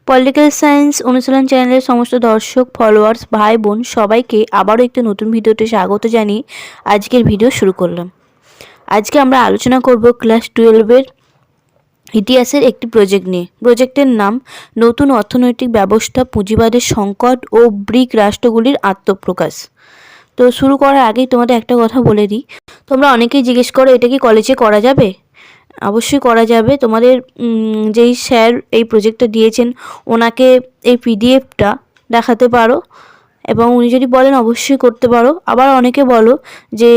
Political science অনুশীলন চ্যানেলের সমস্ত দর্শক ফলোয়ার্স ভাই বোন সবাইকে আবারও একটি নতুন ভিডিওতে স্বাগত জানিয়ে আজকের ভিডিও শুরু করলাম। আজকে আমরা আলোচনা করব ক্লাস 12-এর ইতিহাসের একটি প্রজেক্ট নিয়ে। প্রজেক্টের নাম নতুন অর্থনৈতিক ব্যবস্থা, পুঁজিবাদের সংকট ও ব্রিক রাষ্ট্রগুলির আত্মপ্রকাশ। তো শুরু করার আগেই তোমাদের একটা কথা বলে দিই, তোমরা অনেকেই জিজ্ঞেস করো এটা কি কলেজে করা যাবে। অবশ্যই করা যাবে। তোমাদের যেই স্যার এই প্রজেক্টটা দিয়েছেন ওনাকে এই পিডিএফটা দেখাতে পারো এবং উনি যদি বলেন অবশ্যই করতে পারো। আবার অনেকে বলো যে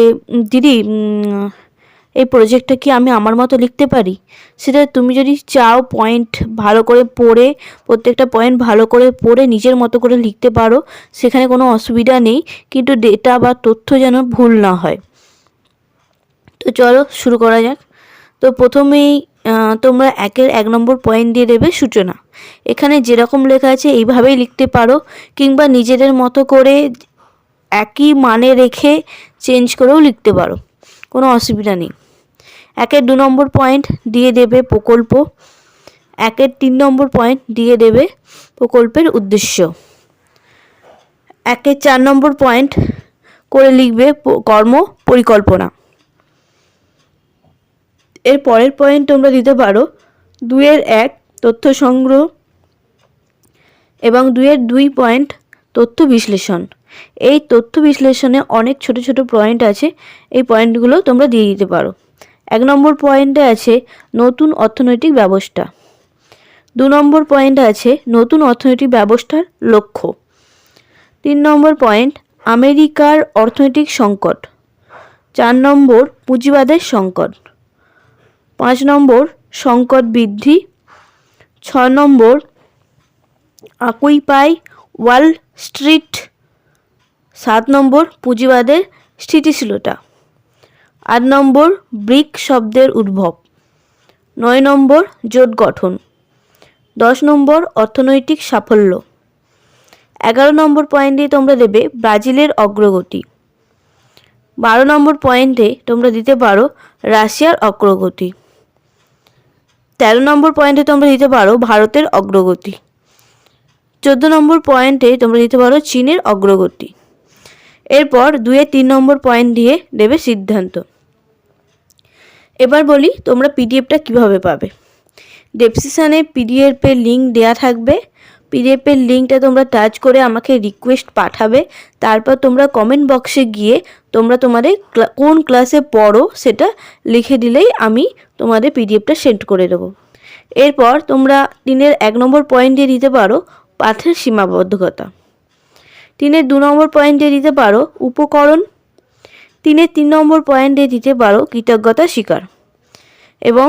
দিদি এই প্রজেক্টটা কি আমি আমার মতো লিখতে পারি? সেটা তুমি যদি চাও পয়েন্ট ভালো করে পড়ে, প্রত্যেকটা পয়েন্ট ভালো করে পড়ে নিজের মতো করে লিখতে পারো, সেখানে কোনো অসুবিধা নেই, কিন্তু ডেটা বা তথ্য যেন ভুল না হয়। তো চলো শুরু করা যাক। তো প্রথমেই তোমরা 1 নম্বর পয়েন্ট দিয়ে দেবে সূচনা। এখানে যেরকম লেখা আছে এইভাবেই লিখতে পারো, কিংবা নিজেদের মতো করে একই মানে রেখে চেঞ্জ করেও লিখতে পারো, কোনো অসুবিধা নেই। 2 নম্বর পয়েন্ট দিয়ে দেবে প্রকল্প। 3 নম্বর পয়েন্ট দিয়ে দেবে প্রকল্পের উদ্দেশ্য। 4 নম্বর পয়েন্ট করে লিখবে কর্ম পরিকল্পনা। এর পরের পয়েন্ট তোমরা দিতে পারো 2-1 তথ্য সংগ্রহ এবং 2-2 পয়েন্ট তথ্য বিশ্লেষণ। এই তথ্য বিশ্লেষণে অনেক ছোট ছোট পয়েন্ট আছে, এই পয়েন্টগুলো তোমরা দিয়ে দিতে পারো। 1 নম্বর পয়েন্টে আছে নতুন অর্থনৈতিক ব্যবস্থা। 2 নম্বর পয়েন্টে আছে নতুন অর্থনৈতিক ব্যবস্থার লক্ষ্য। 3 নম্বর পয়েন্ট আমেরিকার অর্থনৈতিক সংকট। 4 নম্বর পুঁজিবাদের সংকট। 5 নম্বর সংকট বৃদ্ধি। 6 নম্বর অকুপাই ওয়াল স্ট্রিট। 7 নম্বর পুঁজিবাদের স্থিতিশীলতা। 8 নম্বর ব্রিক শব্দের উদ্ভব। 9 নম্বর জোট গঠন। 10 নম্বর অর্থনৈতিক সাফল্য। 11 নম্বর পয়েন্টে তোমরা দেবে ব্রাজিলের অগ্রগতি। 12 নম্বর পয়েন্টে তোমরা দিতে পারো রাশিয়ার অগ্রগতি। 13 নম্বর পয়েন্টে তোমরা দিতে পারো ভারতের অগ্রগতি। 14 নম্বর পয়েন্টে তোমরা দিতে পারো চীনের অগ্রগতি। এরপর 2-3 নম্বর পয়েন্ট দিয়ে দেবে সিদ্ধান্ত। এবার বলি তোমরা পিডিএফটা কিভাবে পাবে। ডেসক্রিপশনে পিডিএফের লিঙ্ক দেওয়া থাকবে। পিডিএফের লিঙ্কটা তোমরা টাচ করে আমাকে রিকোয়েস্ট পাঠাবে। তারপর তোমরা কমেন্ট বক্সে গিয়ে তোমরা তোমাদের কোন ক্লাসে পড়ো সেটা লিখে দিলেই আমি তোমাদের পিডিএফটা সেন্ড করে দেবো। এরপর তোমরা 3-1 নম্বর পয়েন্ট দিয়ে দিতে পারো পাঠের সীমাবদ্ধতা। 3-2 নম্বর পয়েন্ট দিয়ে দিতে পারো উপকরণ। 3 নম্বর পয়েন্ট দিয়ে দিতে পারো কৃতজ্ঞতা স্বীকার এবং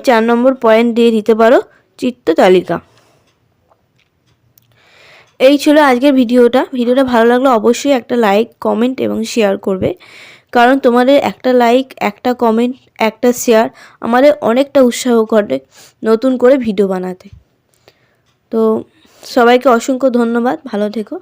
4 নম্বর পয়েন্ট দিয়ে দিতে পারো চিত্র তালিকা। এই ছিল আজকের ভিডিওটা। ভালো লাগলে অবশ্যই একটা লাইক, কমেন্ট এবং শেয়ার করবে, কারণ তোমাদের একটা লাইক, একটা কমেন্ট, একটা শেয়ার আমাদের অনেকটা উৎসাহ করে নতুন করে ভিডিও বানাতে। তো সবাইকে অসংখ্য ধন্যবাদ, ভালো থেকো।